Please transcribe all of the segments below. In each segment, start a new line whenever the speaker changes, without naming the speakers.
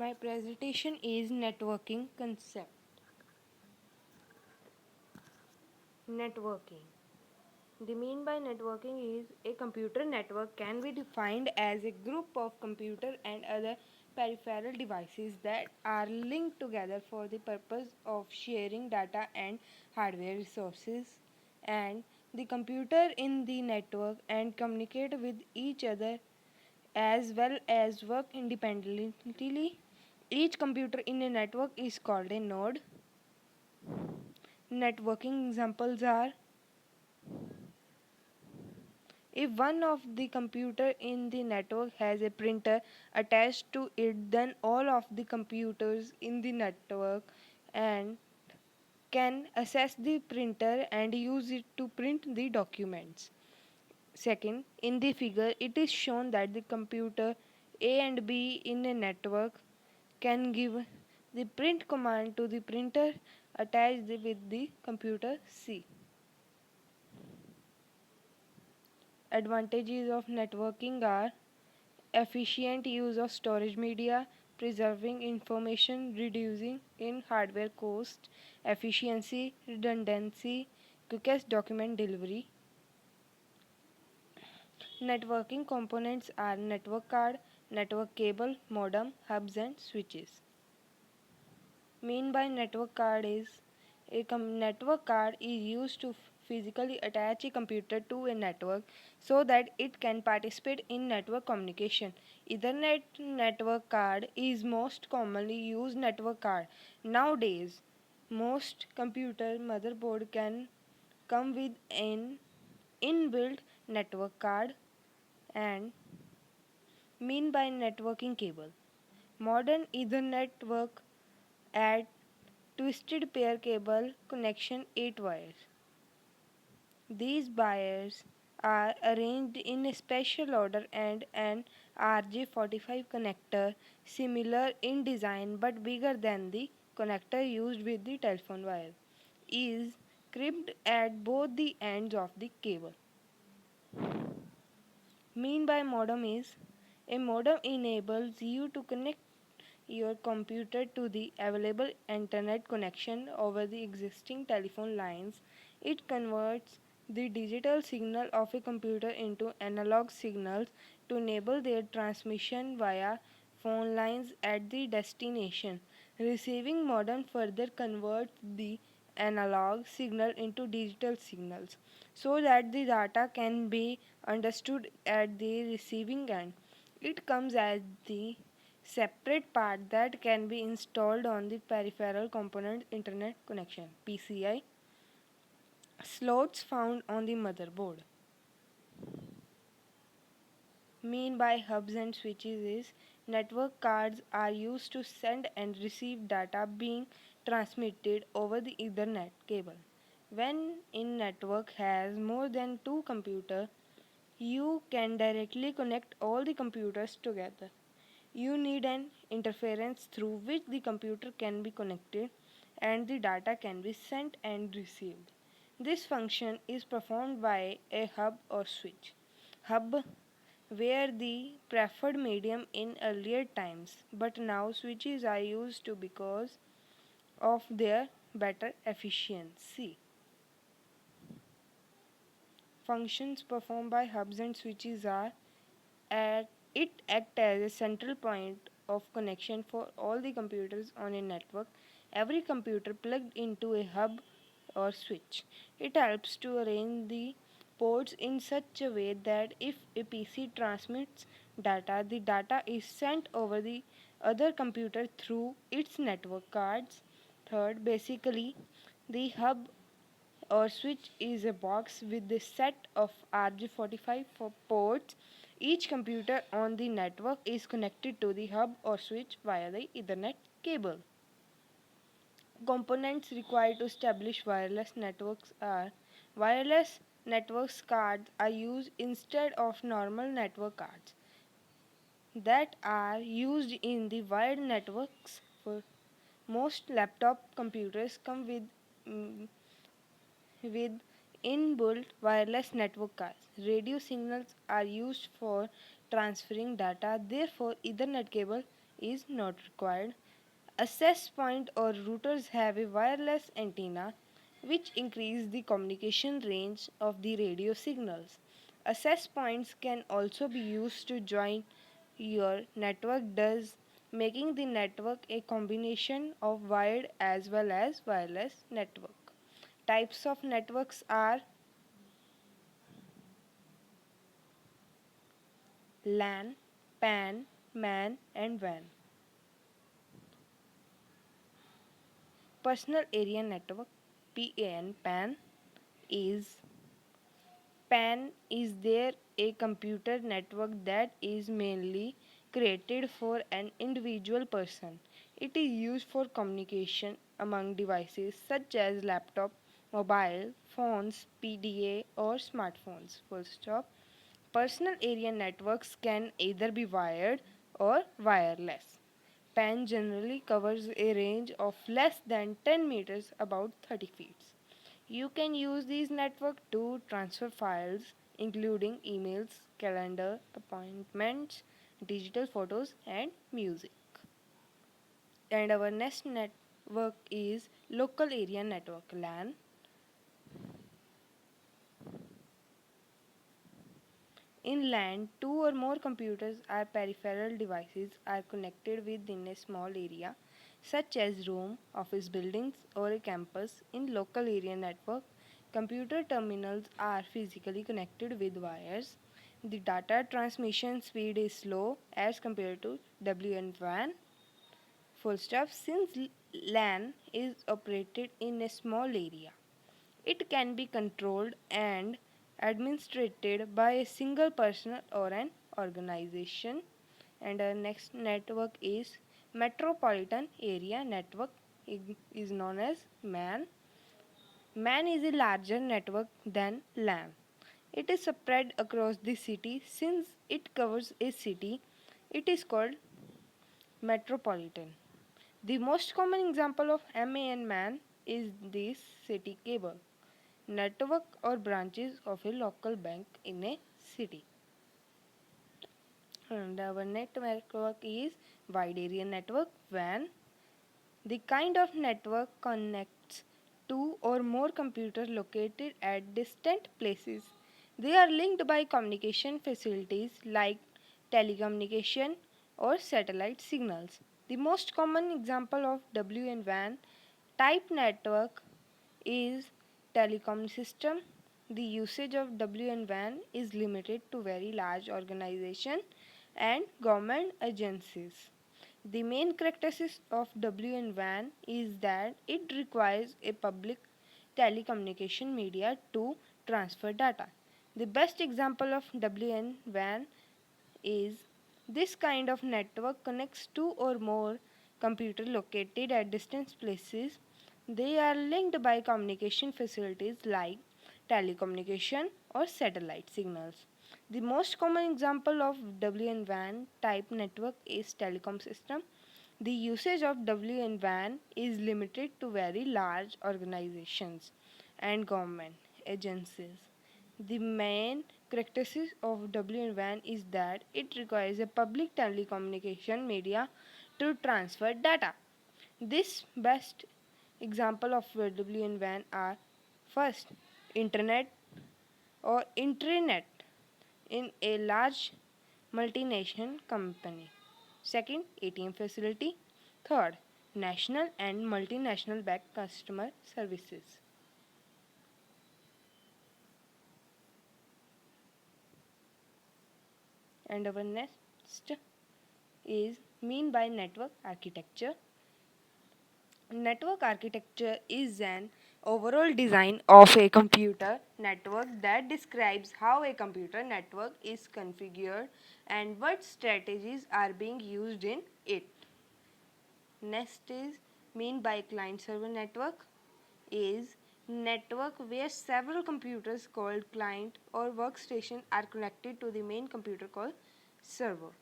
My presentation is networking concept. Networking. The mean by networking is a computer network can be defined as a group of computer and other peripheral devices that are linked together for the purpose of sharing data and hardware resources, and the computer in the network and communicate with each other as well as work independently. Each computer in a network is called a node. Networking examples are: if one of the computer in the network has a printer attached to it, then all of the computers in the network and can access the printer and use it to print the documents. Second, in the figure, it is shown that the computer A and B in a network can give the print command to the printer attached with the computer C. Advantages of networking are efficient use of storage media, preserving information, reducing in hardware cost, efficiency, redundancy, quickest document delivery. Networking components are network card, network cable, modem, hubs, and switches. Mean by network card is network card is used to physically attach a computer to a network so that it can participate in network communication. Ethernet network card is most commonly used network card. Nowadays, most computer motherboard can come with an inbuilt network card. And mean by networking cable. Modern Ethernet network add twisted pair cable connection 8 wires. These wires are arranged in a special order, and an RJ45 connector, similar in design but bigger than the connector used with the telephone wire, is crimped at both the ends of the cable. Mean by modem is a modem enables you to connect your computer to the available internet connection over the existing telephone lines. It converts the digital signal of a computer into analog signals to enable their transmission via phone lines at the destination. Receiving modem further converts the analog signal into digital signals so that the data can be understood at the receiving end. It comes as the separate part that can be installed on the peripheral component internet connection PCI slots found on the motherboard. Mean by hubs and switches is network cards are used to send and receive data being transmitted over the Ethernet cable. When in network has more than two computers, you can directly connect all the computers together. You need an interference through which the computer can be connected and the data can be sent and received. This function is performed by a hub or switch. Hub were the preferred medium in earlier times, but now switches are used to because of their better efficiency. Functions performed by hubs and switches are: at it act as a central point of connection for all the computers on a network. Every computer plugged into a hub or switch. It helps to arrange the ports in such a way that if a PC transmits data, the data is sent over the other computer through its network cards. Third, basically, the hub or switch is a box with a set of RJ45 for ports. Each computer on the network is connected to the hub or switch via the Ethernet cable. Components required to establish wireless networks are: wireless networks cards are used instead of normal network cards that are used in the wired networks. For most laptop computers come mm, with inbuilt wireless network cards. Radio signals are used for transferring data, therefore, Ethernet cable is not required. Access point or routers have a wireless antenna which increase the communication range of the radio signals. Access points can also be used to join your network thus making the network a combination of wired as well as wireless network. Types of networks are LAN, PAN, MAN and WAN. Personal area network PAN is PAN is there a computer network that is mainly created for an individual person. It is used for communication among devices such as laptop, mobile phones, PDA or smartphones. Full stop. Personal area networks can either be wired or wireless. PAN generally covers a range of less than 10 meters, about 30 feet. You can use these networks to transfer files including emails, calendar, appointments, digital photos and music. And our next network is local area network LAN. In LAN, two or more computers or peripheral devices are connected within a small area, such as room, office buildings, or a campus. In local area network, computer terminals are physically connected with wires. The data transmission speed is slow as compared to WLAN. Full stop. Since LAN is operated in a small area, it can be controlled and administered by a single person or an organization. And our next network is Metropolitan Area Network, is known as MAN. MAN is a larger network than LAN. It is spread across the city. Since it covers a city, it is called metropolitan. The most common example of MAN is this city cable network or branches of a local bank in a city. And our network is wide area network WAN. The kind of network connects two or more computers located at distant places. They are linked by communication facilities like telecommunication or satellite signals. The most common example of WAN type network is telecom system. The usage of WAN is limited to very large organizations and government agencies. The main characteristic of WAN is that it requires a public telecommunication media to transfer data. The best example of WAN is this kind of network connects two or more computers located at distant places. They are linked by communication facilities like telecommunication or satellite signals. The most common example of WAN type network is telecom system. The usage of WAN is limited to very large organizations and government agencies. The main characteristic of WAN is that it requires a public telecommunication media to transfer data. This best example of WAN are first internet or intranet in a large multinational company. Second, ATM facility. Third, national and multinational bank customer services. And our next is mean by network architecture. Network architecture is an overall design of a computer network that describes how a computer network is configured and what strategies are being used in it. Next is mean by client server network is network where several computers called client or workstation are connected to the main computer called server.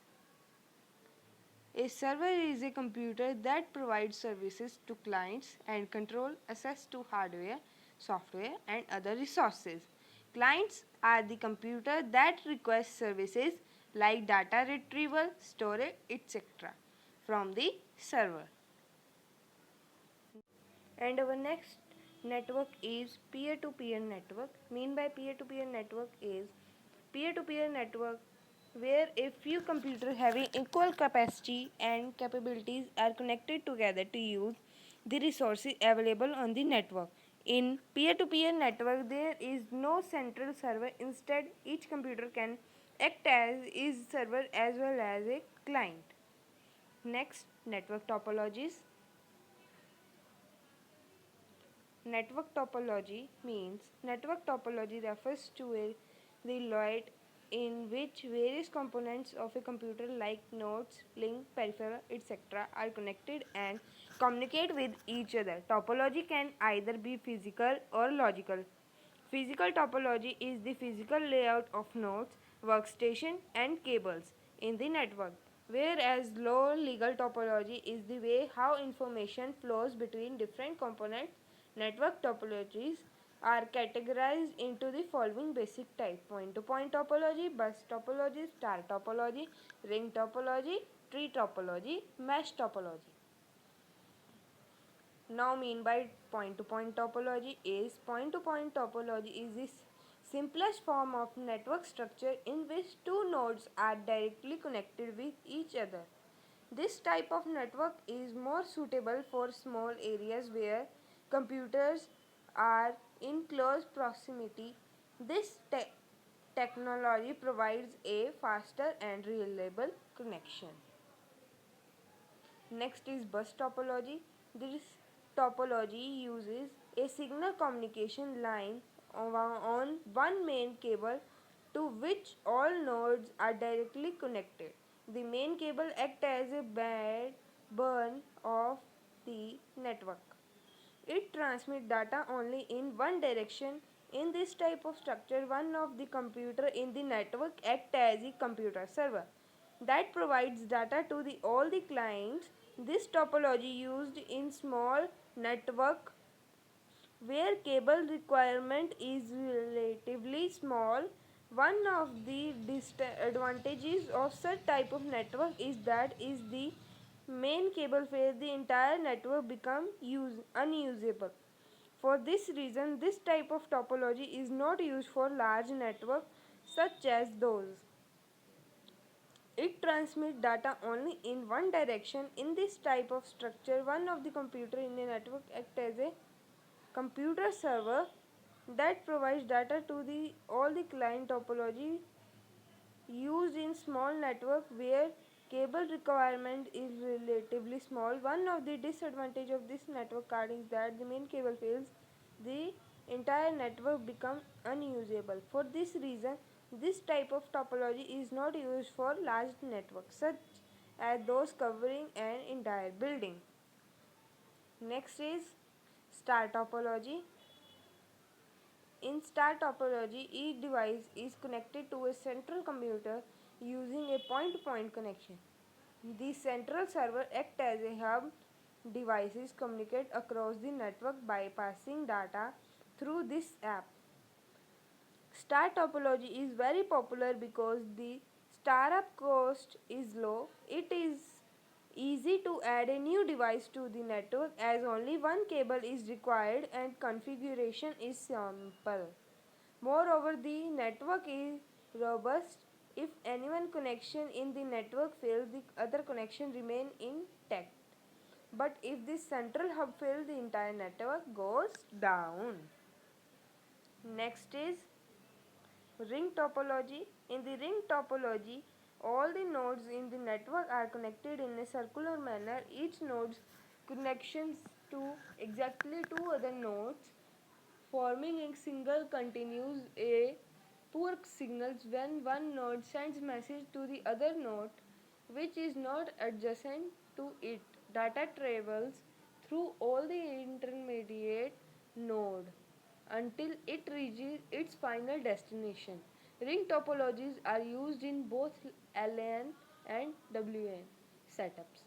A server is a computer that provides services to clients and control access to hardware, software and other resources. Clients are the computer that request services like data retrieval, storage, etc. from the server. And our next network is peer-to-peer network. Mean by peer-to-peer network is peer-to-peer network where a few computers having equal capacity and capabilities are connected together to use the resources available on the network. In peer-to-peer network, there is no central server. Instead, each computer can act as is server as well as a client. Next, network topologies. Network topology means network topology refers to the layout in which various components of a computer like nodes, link, peripheral, etc. are connected and communicate with each other. Topology can either be physical or logical. Physical topology is the physical layout of nodes, workstation and cables in the network, whereas low legal topology is the way how information flows between different components. Network topologies are categorized into the following basic types: point-to-point topology, bus topology, star topology, ring topology, tree topology, mesh topology. Now mean by point-to-point topology is the simplest form of network structure in which two nodes are directly connected with each other. This type of network is more suitable for small areas where computers are in close proximity. This technology provides a faster and reliable connection. Next is bus topology. This topology uses a signal communication line on one main cable to which all nodes are directly connected. The main cable acts as a backbone of the network. It transmits data only in one direction. In this type of structure, one of the computer in the network acts as a computer server that provides data to all the clients. This topology used in small network where cable requirement is relatively small. One of the disadvantages of such type of network is that is the main cable fails, the entire network become unusable. For this reason, this type of topology is not used for large networks such as those. It transmits data only in one direction. In this type of structure, one of the computer in a network acts as a computer server that provides data to all the client. Topology used in small network where cable requirement is relatively small. One of the disadvantage of this network card is that the main cable fails, the entire network becomes unusable. For this reason, this type of topology is not used for large networks such as those covering an entire building. Next is star topology. In star topology, each device is connected to a central computer using a point-to-point connection. The central server acts as a hub. Devices communicate across the network by passing data through this app. Star topology is very popular because the startup cost is low. It is easy to add a new device to the network as only one cable is required and configuration is simple. Moreover, the network is robust. If any one connection in the network fails, the other connection remain intact. But if the central hub fails, the entire network goes down. Next is ring topology. In the ring topology, all the nodes in the network are connected in a circular manner. Each node's connections to exactly two other nodes forming a single continuous a poor signals when one node sends message to the other node which is not adjacent to it. Data travels through all the intermediate node until it reaches its final destination. Ring topologies are used in both LAN and WAN setups.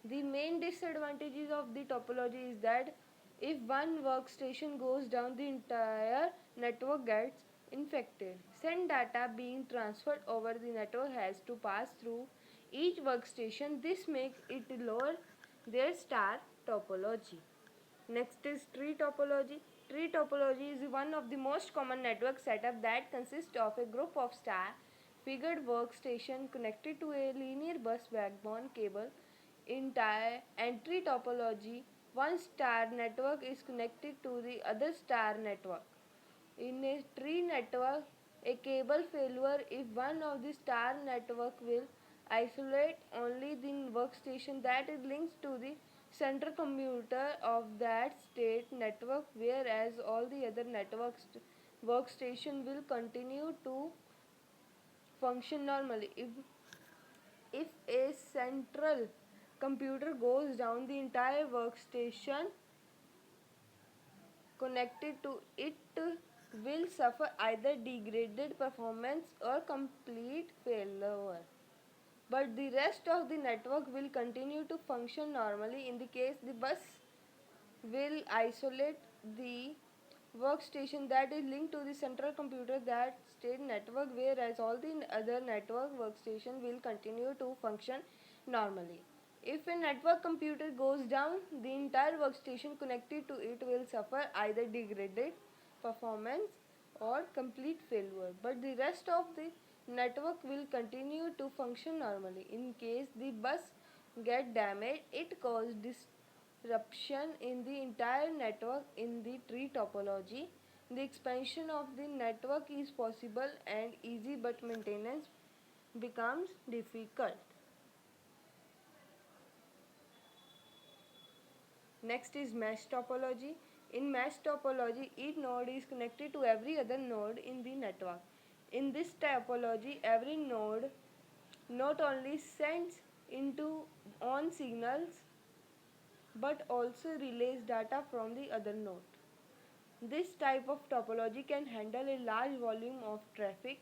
The main disadvantages of the topology is that if one workstation goes down, the entire network gets infected. Send data being transferred over the network has to pass through each workstation. This makes it lower their star topology. Next is tree topology. Tree topology is one of the most common network setup that consists of a group of star figured workstation connected to a linear bus backbone cable. In tree topology, one star network is connected to the other star network. In a tree network, a cable failure if one of the star network will isolate only the workstation that is linked to the central computer of that state network, whereas all the other networks workstation will continue to function normally. If a central computer goes down, the entire workstation connected to it will suffer either degraded performance or complete failure. But the rest of the network will continue to function normally. In the case the bus will isolate the workstation that is linked to the central computer that state network, whereas all the other network workstation will continue to function normally. If a network computer goes down, the entire workstation connected to it will suffer either degraded performance or complete failure, but the rest of the network will continue to function normally. In case the bus get damaged, it causes disruption in the entire network. In the tree topology, the expansion of the network is possible and easy, but maintenance becomes difficult. Next is mesh topology. In mesh topology, each node is connected to every other node in the network. In this topology, every node not only sends into on signals but also relays data from the other node. This type of topology can handle a large volume of traffic.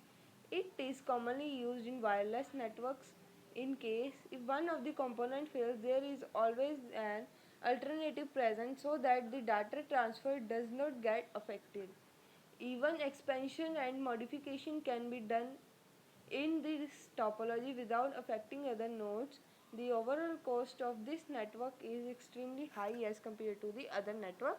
It is commonly used in wireless networks. In case if one of the components fails, there is always an alternative present so that the data transfer does not get affected. Even expansion and modification can be done in this topology without affecting other nodes. The overall cost of this network is extremely high as compared to the other network.